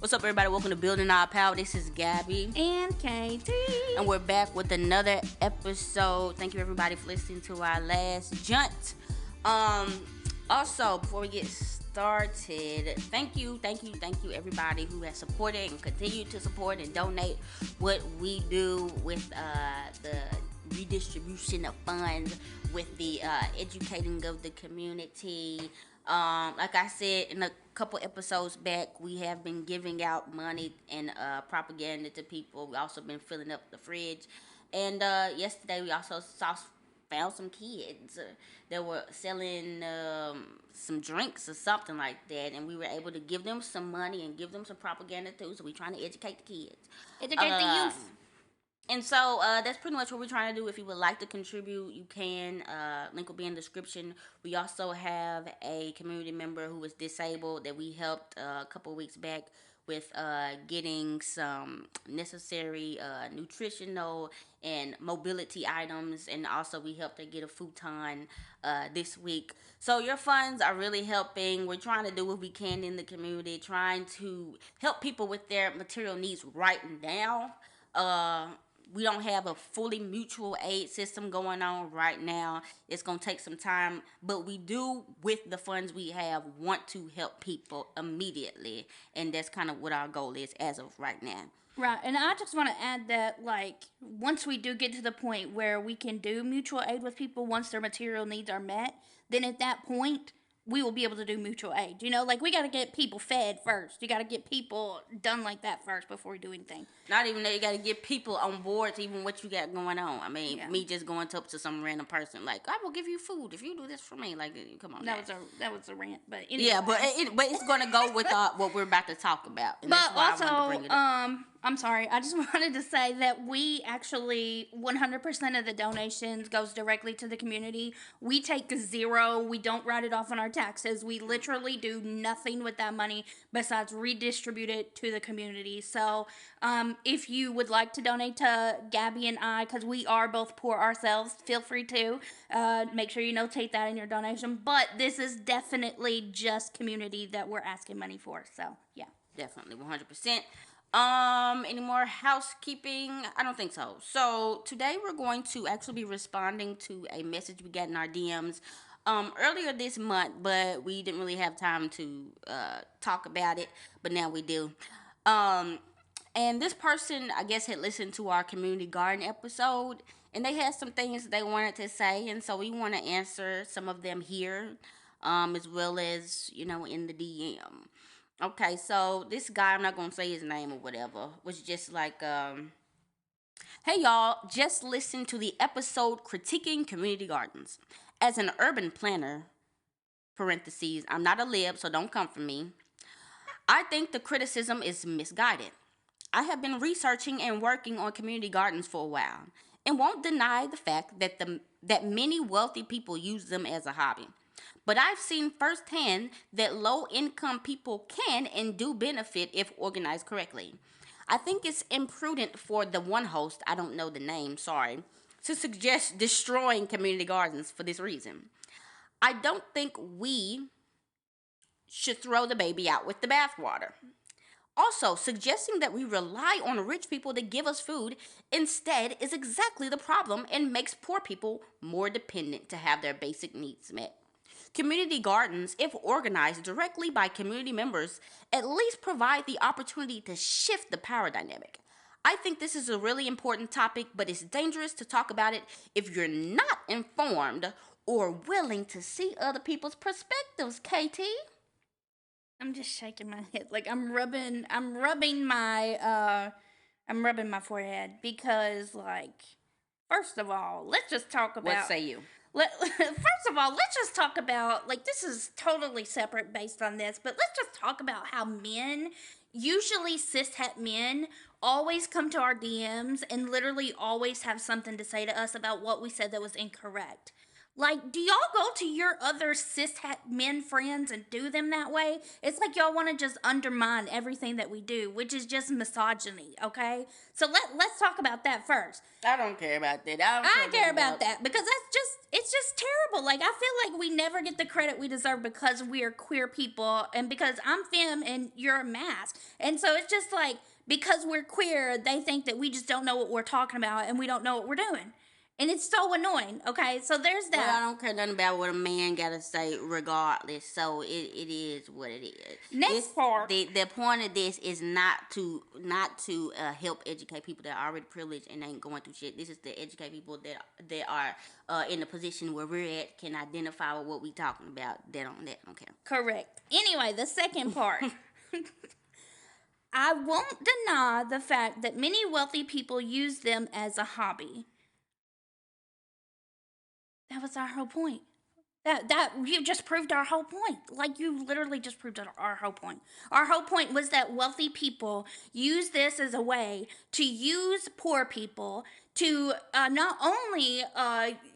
What's up, everybody? Welcome to Building Our Power. This is Gabby. And Katie. And we're back with another episode. Thank you, everybody, for listening to our last junt. Also, before we get started, thank you, everybody who has supported and continue to support and donate what we do with the redistribution of funds, with the educating of the community. Like I said in a couple episodes back, we have been giving out money and propaganda to people. We also been filling up the fridge, and yesterday we also found some kids that were selling some drinks or something like that, and we were able to give them some money and give them some propaganda too. So we're trying to educate the kids, educate the youth. And so that's pretty much what we're trying to do. If you would like to contribute, you can. Link will be in the description. We also have a community member who is disabled that we helped a couple weeks back with getting some necessary nutritional and mobility items. And also we helped her get a futon this week. So your funds are really helping. We're trying to do what we can in the community, trying to help people with their material needs right now. We don't have a fully mutual aid system going on right now. It's going to take some time, but we do, with the funds we have, want to help people immediately, and that's kind of what our goal is as of right now. Right, and I just want to add that, like, once we do get to the point where we can do mutual aid with people, once their material needs are met, then at that point, we will be able to do mutual aid. You know, like, we got to get people fed first. You got to get people done like that first before we do anything. Not even that, you got to get people on board to even what you got going on. I mean, me just going up to some random person, like, I will give you food if you do this for me. Like, come on. That was a rant, but anyway. Yeah, but it's going to go with what we're about to talk about. And but that's why also, I wanted to bring it up. I'm sorry. I just wanted to say that we actually 100% of the donations goes directly to the community. We take 0. We don't write it off on our taxes. We literally do nothing with that money besides redistribute it to the community. So, if you would like to donate to Gabby and I, because we are both poor ourselves, feel free to. Make sure you notate that in your donation. But this is definitely just community that we're asking money for. So, yeah. Definitely, 100%. Any more housekeeping? I don't think so. So today we're going to actually be responding to a message we got in our DMs earlier this month, but we didn't really have time to talk about it, but now we do. And this person, I guess, had listened to our community garden episode, and they had some things they wanted to say, and so we want to answer some of them here, as well as, you know, in the DM. Okay, so this guy, I'm not going to say his name or whatever, was just like, hey y'all, just listen to the episode critiquing community gardens. As an urban planner, parentheses, I'm not a lib, so don't come for me, I think the criticism is misguided. I have been researching and working on community gardens for a while, and won't deny the fact that many wealthy people use them as a hobby. But I've seen firsthand that low-income people can and do benefit if organized correctly. I think it's imprudent for the one host, I don't know the name, sorry, to suggest destroying community gardens for this reason. I don't think we should throw the baby out with the bathwater. Also, suggesting that we rely on rich people to give us food instead is exactly the problem and makes poor people more dependent to have their basic needs met. Community gardens, if organized directly by community members, at least provide the opportunity to shift the power dynamic. I think this is a really important topic, but it's dangerous to talk about it if you're not informed or willing to see other people's perspectives, KT. I'm just shaking my head. Like, I'm rubbing my forehead because, like, first of all, let's just talk about... What say you? First of all, let's just talk about, like, this is totally separate based on this, but let's just talk about how men, usually cis-het men, always come to our DMs and literally always have something to say to us about what we said that was incorrect. Like, do y'all go to your other cishet men friends and do them that way? It's like y'all want to just undermine everything that we do, which is just misogyny, okay? So let's talk about that first. I don't care about that. I don't I care nothing care about about. that because it's just terrible. Like, I feel like we never get the credit we deserve because we are queer people and because I'm femme and you're a mask. And so it's just like, because we're queer, they think that we just don't know what we're talking about and we don't know what we're doing. And it's so annoying, okay? So there's Well, I that. don't care nothing about what a man gotta say, regardless. So it is what it is. This Next part. the point of this is not to help educate people that are already privileged and ain't going through shit. This is to educate people that are in the position where we're at, can identify with what we talking about. They don't care. Correct. Anyway, the second part. I won't deny the fact that many wealthy people use them as a hobby. That was our whole point. That you just proved our whole point. Like, you literally just proved our whole point. Our whole point was that wealthy people use this as a way to use poor people to not only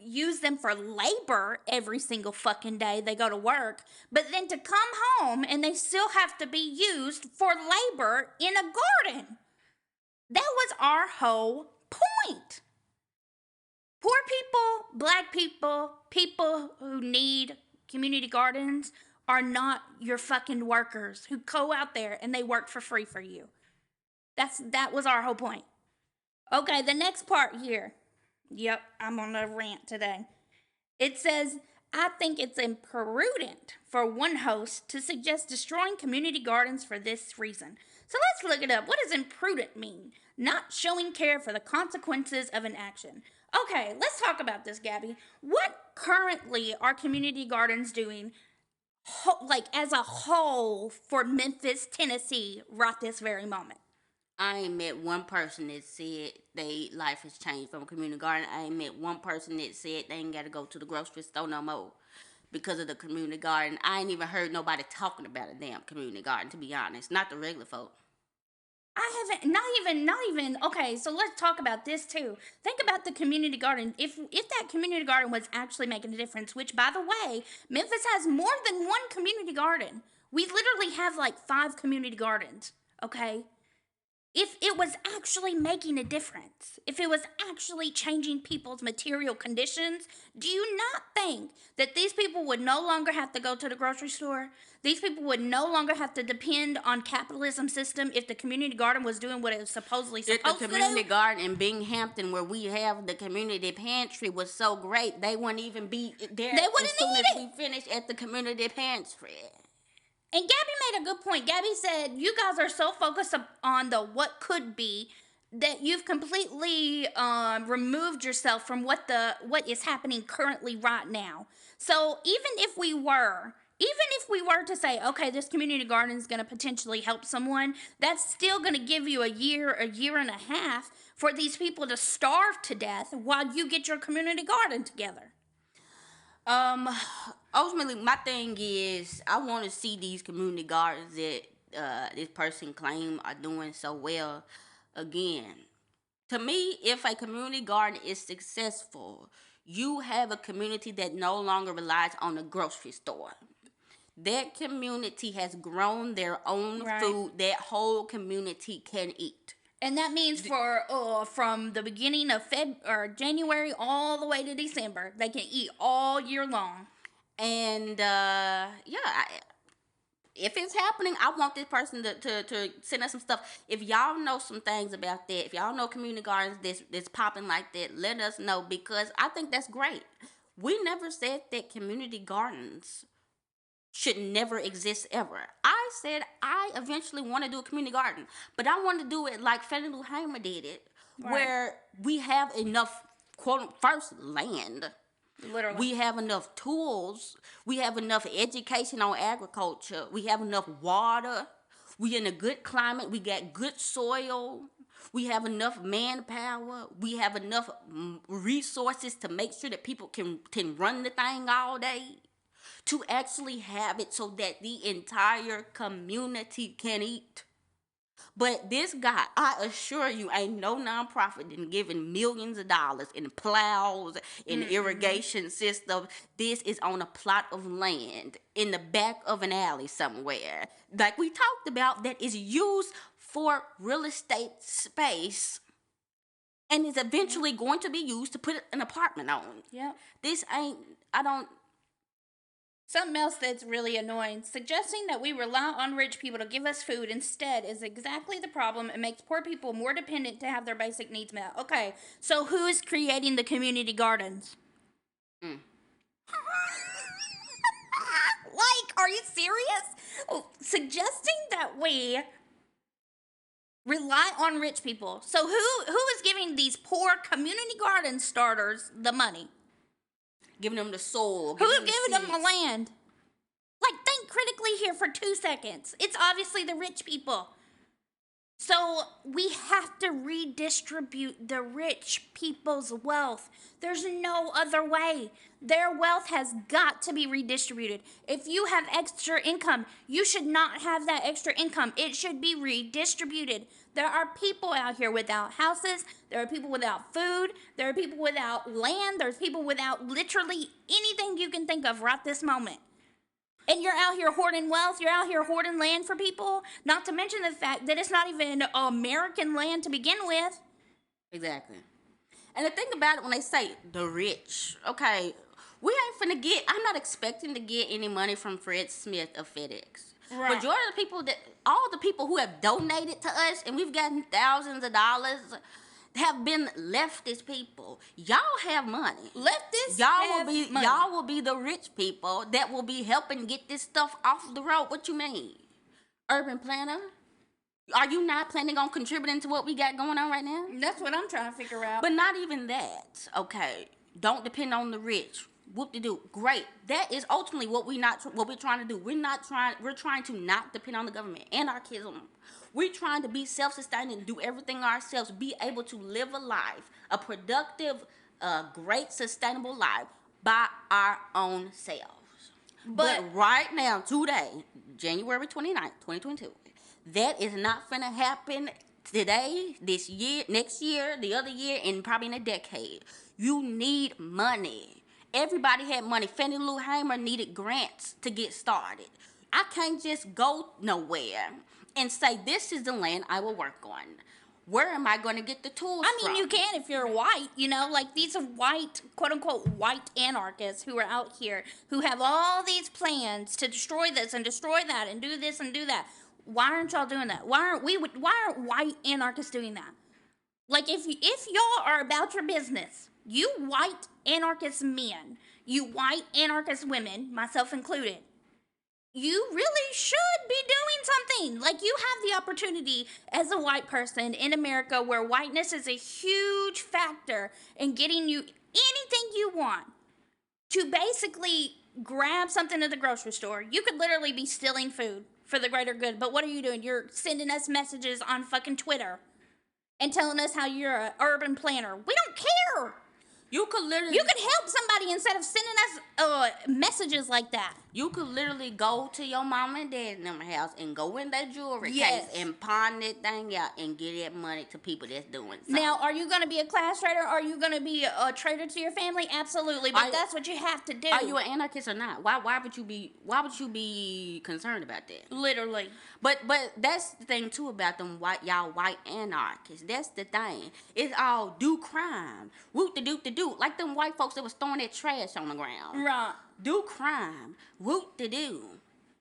use them for labor every single fucking day they go to work, but then to come home and they still have to be used for labor in a garden. That was our whole point. Poor people, black people, people who need community gardens are not your fucking workers who go out there and they work for free for you. That was our whole point. Okay, the next part here. Yep, I'm on a rant today. It says, I think it's imprudent for one host to suggest destroying community gardens for this reason. So let's look it up. What does imprudent mean? Not showing care for the consequences of an action. Okay, let's talk about this, Gabby. What currently are community gardens doing, like as a whole, for Memphis, Tennessee, right this very moment? I ain't met one person that said they life has changed from a community garden. I ain't met one person that said they ain't got to go to the grocery store no more because of the community garden. I ain't even heard nobody talking about a damn community garden, to be honest. Not the regular folk. I haven't, not even. Okay, so let's talk about this too. Think about the community garden. If that community garden was actually making a difference, which by the way, Memphis has more than one community garden. We literally have like 5 community gardens. Okay, if it was actually making a difference, if it was actually changing people's material conditions, do you not think that these people would no longer have to go to the grocery store? These people would no longer have to depend on capitalism system if the community garden was doing what it was supposedly If the supposed to community do? garden in Binghamton, where we have the community pantry, was so great, they wouldn't even be there They as wouldn't soon need as it. we finish at the community pantry. And Gabby made a good point. Gabby said, you guys are so focused on the what could be that you've completely removed yourself from what is happening currently right now. So even if we were to say, okay, this community garden is going to potentially help someone, that's still going to give you a year and a half for these people to starve to death while you get your community garden together. Um, Ultimately, my thing is, I want to see these community gardens that this person claim are doing so well again. To me, if a community garden is successful, you have a community that no longer relies on the grocery store. That community has grown their own Right. food. That whole community can eat. And that means from the beginning of January all the way to December, they can eat all year long. And yeah, if it's happening, I want this person to send us some stuff. If y'all know some things about that, if y'all know community gardens that's popping like that, let us know, because I think that's great. We never said that community gardens should never exist ever. I said I eventually want to do a community garden, but I want to do it like Fannie Lou Hamer did it, Right. where we have enough first land. Literally. We have enough tools. We have enough education on agriculture. We have enough water. We in a good climate. We got good soil. We have enough manpower. We have enough resources to make sure that people can run the thing all day, to actually have it so that the entire community can eat. But this guy, I assure you, ain't no nonprofit been giving millions of dollars in plows, in irrigation system. This is on a plot of land in the back of an alley somewhere, like we talked about, that is used for real estate space and is eventually going to be used to put an apartment on. Yep. This ain't, I don't. Something else that's really annoying. Suggesting that we rely on rich people to give us food instead is exactly the problem and makes poor people more dependent to have their basic needs met. Okay, so who is creating the community gardens? Like, are you serious? Oh, suggesting that we rely on rich people. So who is giving these poor community garden starters the money? Giving them the soul. Who's giving them the land? Like, think critically here for 2 seconds. It's obviously the rich people. So we have to redistribute the rich people's wealth. There's no other way. Their wealth has got to be redistributed. If you have extra income, you should not have that extra income. It should be redistributed. There are people out here without houses. There are people without food. There are people without land. There's people without literally anything you can think of right this moment. And you're out here hoarding wealth. You're out here hoarding land for people. Not to mention the fact that it's not even American land to begin with. Exactly. And the thing about it, when they say the rich, okay, we ain't finna get, I'm not expecting to get any money from Fred Smith of FedEx. Right. Majority of the people all the people who have donated to us, and we've gotten thousands of dollars, have been leftist people. Y'all have money. Leftists Y'all will be the rich people that will be helping get this stuff off the road. What you mean? Urban planner? Are you not planning on contributing to what we got going on right now? That's what I'm trying to figure out. But not even that. Okay. Don't depend on the rich. Whoop-de-doo. Great. That is ultimately what we're trying to do. We're trying to not depend on the government. Anarchism. We're trying to be self-sustaining, do everything ourselves, be able to live a life, a productive, great, sustainable life by our own selves. But right now, today, January 29th, 2022, that is not finna happen today, this year, next year, the other year, and probably in a decade. You need money. Everybody had money. Fannie Lou Hamer needed grants to get started. I can't just go nowhere and say, this is the land I will work on. Where am I going to get the tools from? You can if you're white, like these white, quote-unquote, white anarchists who are out here, who have all these plans to destroy this and destroy that and do this and do that. Why aren't y'all doing that? Why aren't white anarchists doing that? Like, if y'all are about your business, you white anarchist men, you white anarchist women, myself included, you really should be doing something. Like, you have the opportunity as a white person in America where whiteness is a huge factor in getting you anything you want to basically grab something at the grocery store. You could literally be stealing food for the greater good, but what are you doing? You're sending us messages on fucking Twitter and telling us how you're an urban planner. We don't care. You could help somebody instead of sending us messages like that. You could literally go to your mama and dad in their house and go in their jewelry case and pawn that thing out and get that money to people that's doing something. Now, are you going to be a class traitor? Are you going to be a traitor to your family? Absolutely, but that's what you have to do. Are you an anarchist or not? Why would you be concerned about that? Literally. But that's the thing too about them white anarchists. That's the thing. It's all do crime. Whoop-de-doop-de-doo. Like them white folks that was throwing that trash on the ground. Right. Do crime. Whoop-de-doo.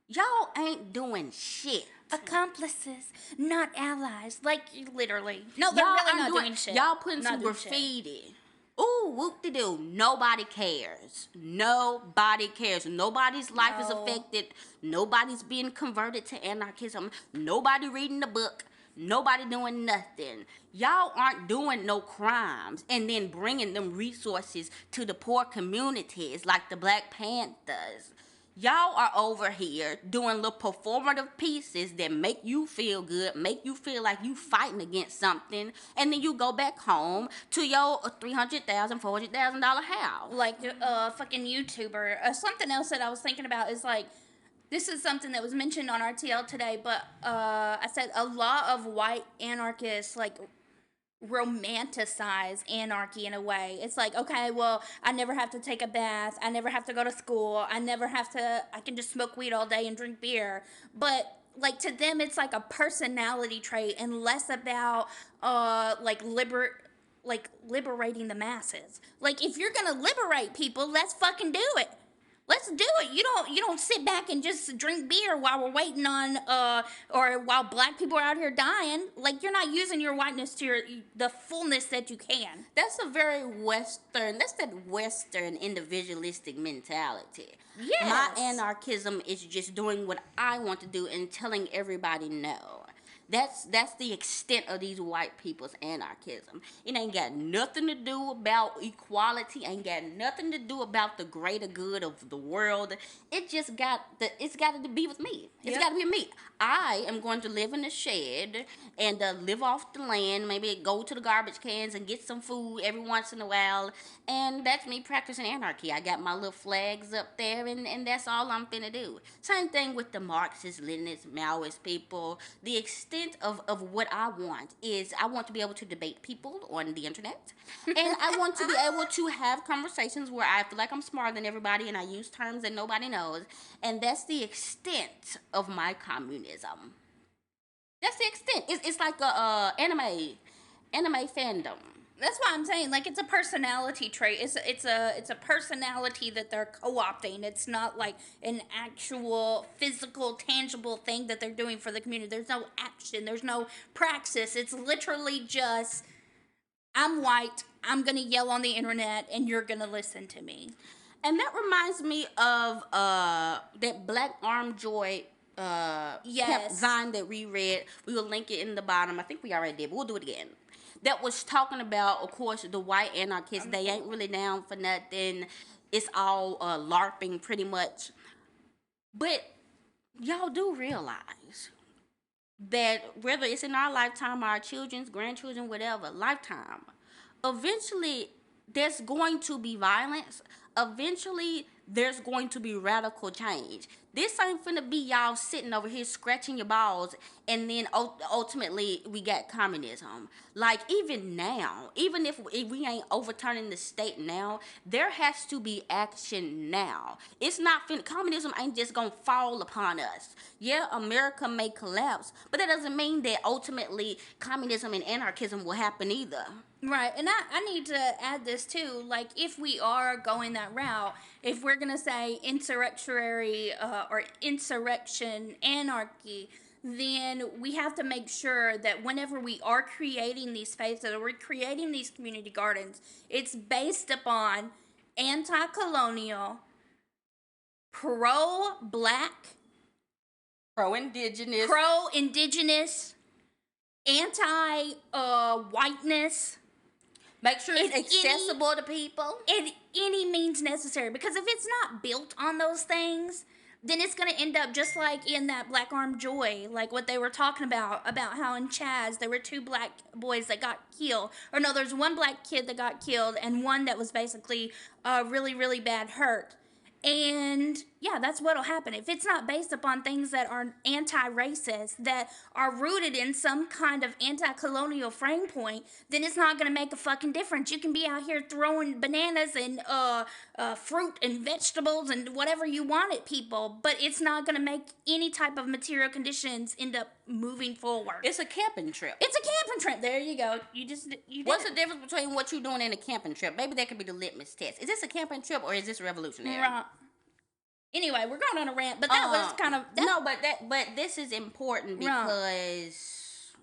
Y'all ain't doing shit. Accomplices, not allies. Like, literally. No, they're really not doing shit. Y'all putting some graffiti. Ooh, whoop-de-doo. Nobody cares. Nobody cares. Nobody's life is affected. Nobody's being converted to anarchism. Nobody reading the book. Nobody doing nothing. Y'all aren't doing no crimes and then bringing them resources to the poor communities like the Black Panthers. Y'all are over here doing little performative pieces that make you feel good, make you feel like you fighting against something, and then you go back home to your $300,000, $400,000 house. Like fucking YouTuber. Something else that I was thinking about is like, This is something that was mentioned on RTL today, but I said a lot of white anarchists like romanticize anarchy in a way. It's like, okay, well, I never have to take a bath, I never have to go to school, I can just smoke weed all day and drink beer. But like to them it's like a personality trait and less about liberating the masses. Like if you're gonna liberate people, let's fucking do it. Let's do it. You don't sit back and just drink beer while we're waiting on or while black people are out here dying. Like you're not using your whiteness to the fullness that you can. That's a very Western, that's that Western individualistic mentality. My Yes. anarchism is just doing what I want to do and telling everybody no. That's the extent of these white people's anarchism. It ain't got nothing to do about equality, ain't got nothing to do about the greater good of the world. It's got to be with me. It's Yep. got to be me. I am going to live in a shed and live off the land, maybe go to the garbage cans and get some food every once in a while. And that's me practicing anarchy. I got my little flags up there, and that's all I'm finna do. Same thing with the Marxist, Leninist, Maoist people. The extent of what I want is I want to be able to debate people on the internet. And I want to be able to have conversations where I feel like I'm smarter than everybody and I use terms that nobody knows. And that's the extent of my communism. That's the extent. It's like a anime fandom. That's why I'm saying like it's a personality trait. It's a personality that they're co-opting. It's not like an actual physical tangible thing that they're doing for the community. There's no action, there's no praxis. It's literally just I'm white, I'm going to yell on the internet and you're going to listen to me. And that reminds me of that Black Arm Joy Yes. Zine that we read. We will link it in the bottom. I think we already did, but we'll do it again. That was talking about, of course, the white anarchists. They ain't really down for nothing. It's all LARPing pretty much. But y'all do realize that whether it's in our lifetime, our children's, grandchildren, whatever, lifetime, eventually there's going to be violence. Eventually there's going to be radical change. This ain't finna be y'all sitting over here scratching your balls and then ultimately we got communism. Like even now, even if we ain't overturning the state now, there has to be action now. It's not communism ain't just gonna fall upon us. Yeah, America may collapse, but that doesn't mean that ultimately communism and anarchism will happen either. Right, and I need to add this too. Like, if we are going that route, if we're gonna say insurrectionary or insurrection anarchy, then we have to make sure that whenever we are creating these spaces or we're creating these community gardens, it's based upon anti-colonial, pro-black, Pro-indigenous. pro-indigenous, anti-whiteness. Make sure it's accessible to people. In any means necessary. Because if it's not built on those things, then it's going to end up just like in that Black Arm Joy, like what they were talking about how in Chaz there were two black boys that got killed. Or no, there's one black kid that got killed and one that was basically really, really bad hurt. And yeah, that's what'll happen. If it's not based upon things that are anti-racist, that are rooted in some kind of anti-colonial frame point, then it's not gonna make a fucking difference. You can be out here throwing bananas and fruit and vegetables and whatever you want at people, but it's not gonna make any type of material conditions end up moving forward. It's a camping trip. It's a camping trip. There you go. What's the difference between what you're doing and a camping trip? Maybe that could be the litmus test. Is this a camping trip or is this revolutionary? Right. Anyway, we're going on a rant, but that was kind of no, but this is important because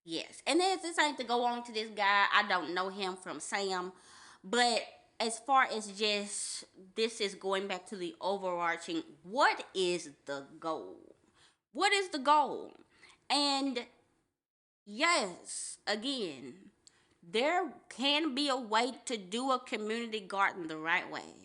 yes, and this ain't to go on to this guy. I don't know him from Sam, but as far as just this is going back to the overarching. What is the goal? What is the goal? And yes, again, there can be a way to do a community garden the right way.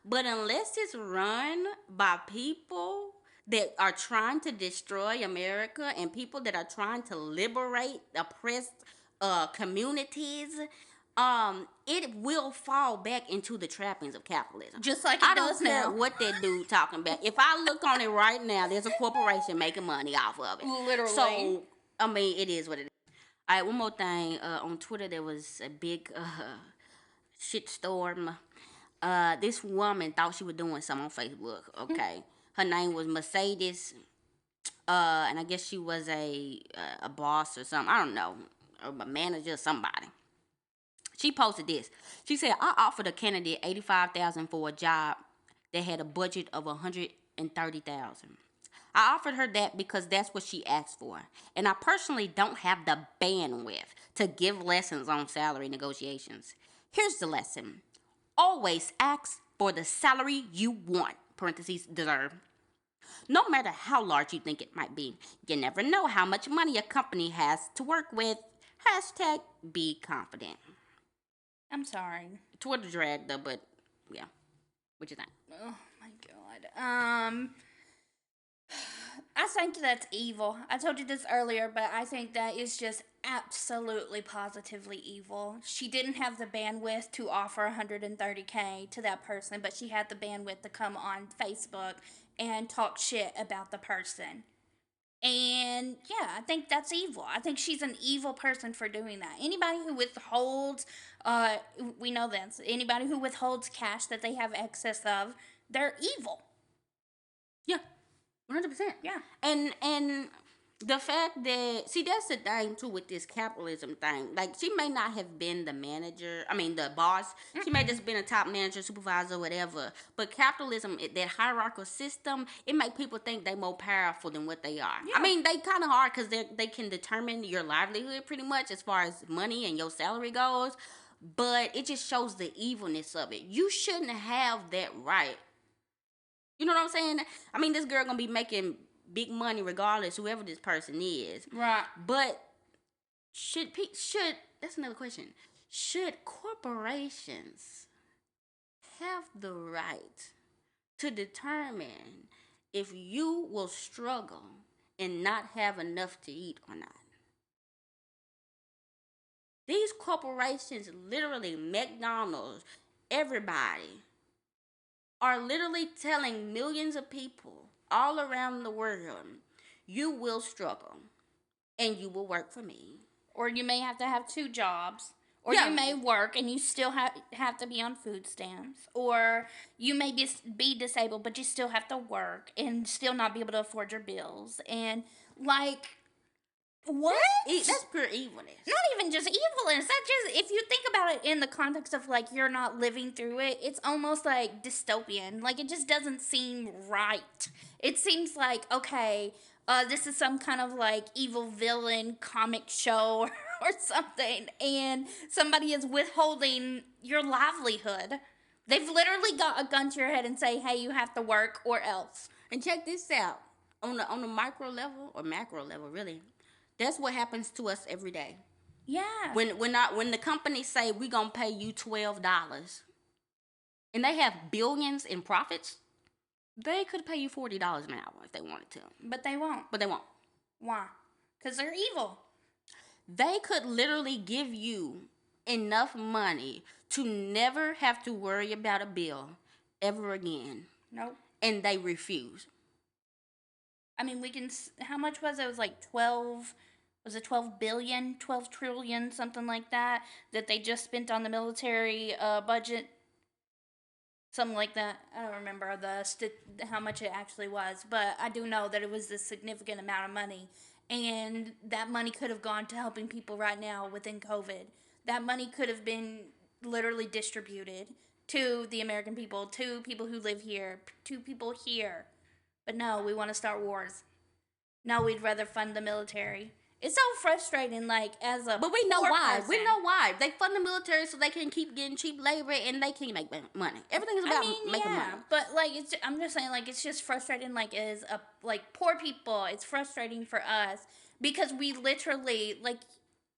But unless it's run by people that are trying to destroy America and people that are trying to liberate oppressed communities, it will fall back into the trappings of capitalism. Just like I it don't does care now. what that dude talking about. If I look on it right now, there's a corporation making money off of it. Literally. So, I mean, it is what it is. All right, one more thing. On Twitter, there was a big shitstorm. This woman thought she was doing something on Facebook. Okay, her name was Mercedes, and I guess she was a boss or something. I don't know, or a manager or somebody. She posted this. She said, "I offered a candidate 85,000 for a job that had a budget of 130,000. I offered her that because that's what she asked for, and I personally don't have the bandwidth to give lessons on salary negotiations. Here's the lesson: always ask for the salary you want (parentheses deserve). No matter how large you think it might be, you never know how much money a company has to work with. Hashtag be confident." I'm sorry. Twitter dragged her, but yeah. What you think? Oh my god. I think that's evil. I told you this earlier, but I think that is just absolutely positively evil. She didn't have the bandwidth to offer 130K to that person, but she had the bandwidth to come on Facebook and talk shit about the person. And yeah, I think that's evil. I think she's an evil person for doing that. Anybody who withholds, we know this, anybody who withholds cash that they have excess of, they're evil. Yeah, 100%. Yeah. And the fact that, see, that's the thing too with this capitalism thing. Like, she may not have been the manager, I mean the boss. She may just been a top manager, supervisor, whatever. But capitalism, that hierarchical system, it make people think they more powerful than what they are. Yeah. I mean, they kind of are, because they can determine your livelihood pretty much as far as money and your salary goes. But it just shows the evilness of it. You shouldn't have that right. You know what I'm saying? I mean, this girl gonna be making big money regardless, whoever this person is. Right. But should that's another question. Should corporations have the right to determine if you will struggle and not have enough to eat or not? These corporations, literally McDonald's, everybody, are literally telling millions of people all around the world, you will struggle and you will work for me. Or you may have to have two jobs. Or Yeah. you may work and you still have to be on food stamps. Or you may be disabled, but you still have to work and still not be able to afford your bills. And, like, what? That's pure evilness. Not even just evilness. That just, if you think about it in the context of, like, you're not living through it, it's almost like dystopian. Like, it just doesn't seem right. It seems like, okay, this is some kind of, like, evil villain comic show or something, and somebody is withholding your livelihood. They've literally got a gun to your head and say, hey, you have to work or else. And check this out. On the micro level, or macro level, really, that's what happens to us every day. Yeah. When the companies say we're gonna pay you $12, and they have billions in profits, they could pay you $40 an hour if they wanted to. But they won't. But they won't. Why? Because they're evil. They could literally give you enough money to never have to worry about a bill ever again. Nope. And they refuse. I mean, we can, how much was it? It was like 12, was it 12 billion, 12 trillion, something like that they just spent on the military budget? Something like that. I don't remember how much it actually was, but I do know that it was a significant amount of money. And that money could have gone to helping people right now within COVID. That money could have been literally distributed to the American people, to people who live here, to people here. But no, we want to start wars. No, we'd rather fund the military. It's so frustrating, like, as a But we know why. person. We know why. They fund the military so they can keep getting cheap labor and they can make money. Everything is about making money. But, like, I'm just saying, like, it's just frustrating, like, as a, like, poor people. It's frustrating for us because we literally, like,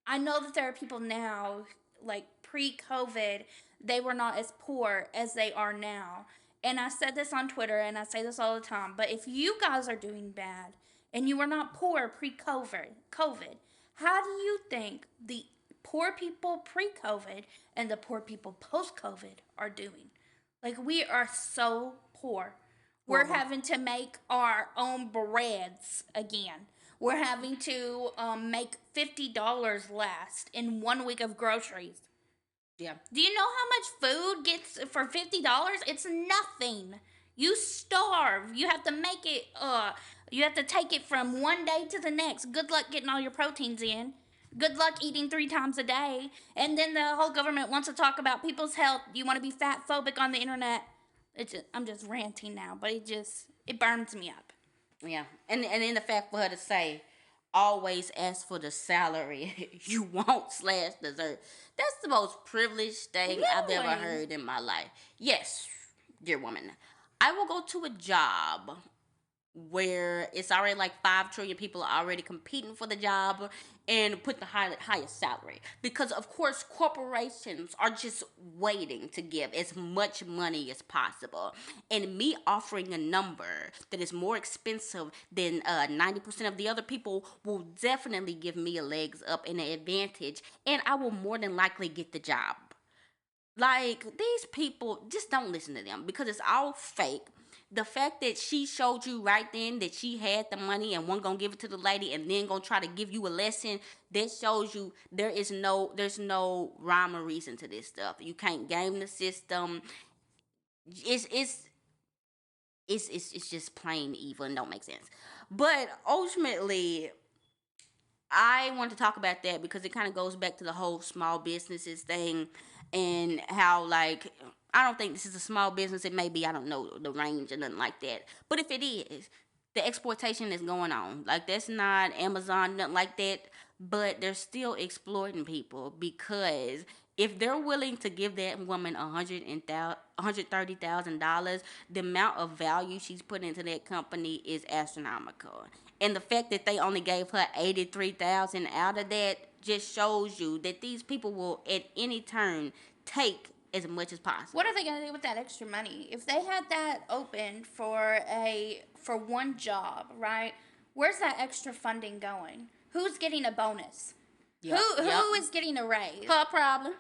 I know that there are people now, like, pre-COVID, they were not as poor as they are now. And I said this on Twitter, and I say this all the time, but if you guys are doing bad and you were not poor pre-COVID, how do you think the poor people pre-COVID and the poor people post-COVID are doing. Like, we are so poor. We're Horrible. having to make our own breads again. We're having to make $50 last in 1 week of groceries. Yeah. Do you know how much food gets for $50? It's nothing. You starve. You have to make it. You have to take it from one day to the next. Good luck getting all your proteins in. Good luck eating 3 times a day. And then the whole government wants to talk about people's health. You want to be fat phobic on the internet. I'm just ranting now, but it burns me up. Yeah. And then the fact for her to say, always ask for the salary you want / dessert. That's the most privileged thing I've ever Really? heard in my life. Yes, dear woman. I will go to a job where it's already like 5 trillion people are already competing for the job and put the highest salary, because of course corporations are just waiting to give as much money as possible, and me offering a number that is more expensive than 90% of the other people will definitely give me a legs up and an advantage, and I will more than likely get the job. Like, these people, just don't listen to them because it's all fake. The fact that she showed you right then that she had the money and wasn't gonna give it to the lady and then gonna try to give you a lesson, that shows you there's no rhyme or reason to this stuff. You can't game the system. It's it's it's just plain evil and don't make sense. But ultimately, I want to talk about that because it kind of goes back to the whole small businesses thing and how, like, I don't think this is a small business. It may be, I don't know the range or nothing like that. But if it is, the exploitation is going on. Like, that's not Amazon, nothing like that. But they're still exploiting people because if they're willing to give that woman $130,000, the amount of value she's put into that company is astronomical. And the fact that they only gave her 83,000 out of that just shows you that these people will at any turn take as much as possible. What are they gonna do with that extra money? If they had that open for one job, right? Where's that extra funding going? Who's getting a bonus? Yep, Who is getting a raise? her problem?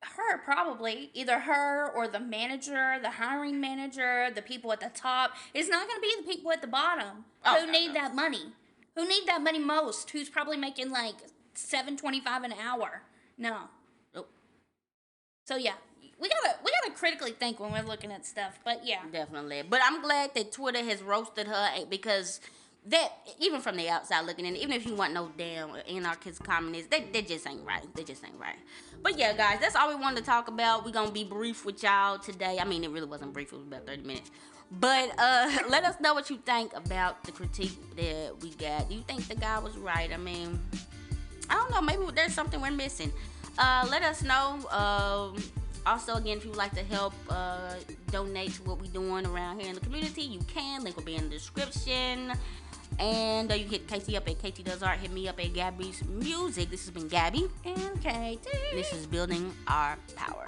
Her, probably. Either her or the manager, the hiring manager, the people at the top. It's not going to be the people at the bottom who need that money. Who need that money most? Who's probably making like $7.25 an hour? No. Nope. So yeah, we gotta critically think when we're looking at stuff. But yeah, Definitely. But I'm glad that Twitter has roasted her because that, even from the outside looking in, even if you want no damn anarchist communists, that just ain't right. They just ain't right. But yeah, guys, that's all we wanted to talk about. We're going to be brief with y'all today. I mean, it really wasn't brief. It was about 30 minutes. But let us know what you think about the critique that we got. Do you think the guy was right? I mean, I don't know. Maybe there's something we're missing. Let us know. Also, again, if you would like to help donate to what we're doing around here in the community, you can. Link will be in the description. And you can hit KT up at KT Does Art. Hit me up at Gabby's Music. This has been Gabby. and Katie. This is Building Our Power.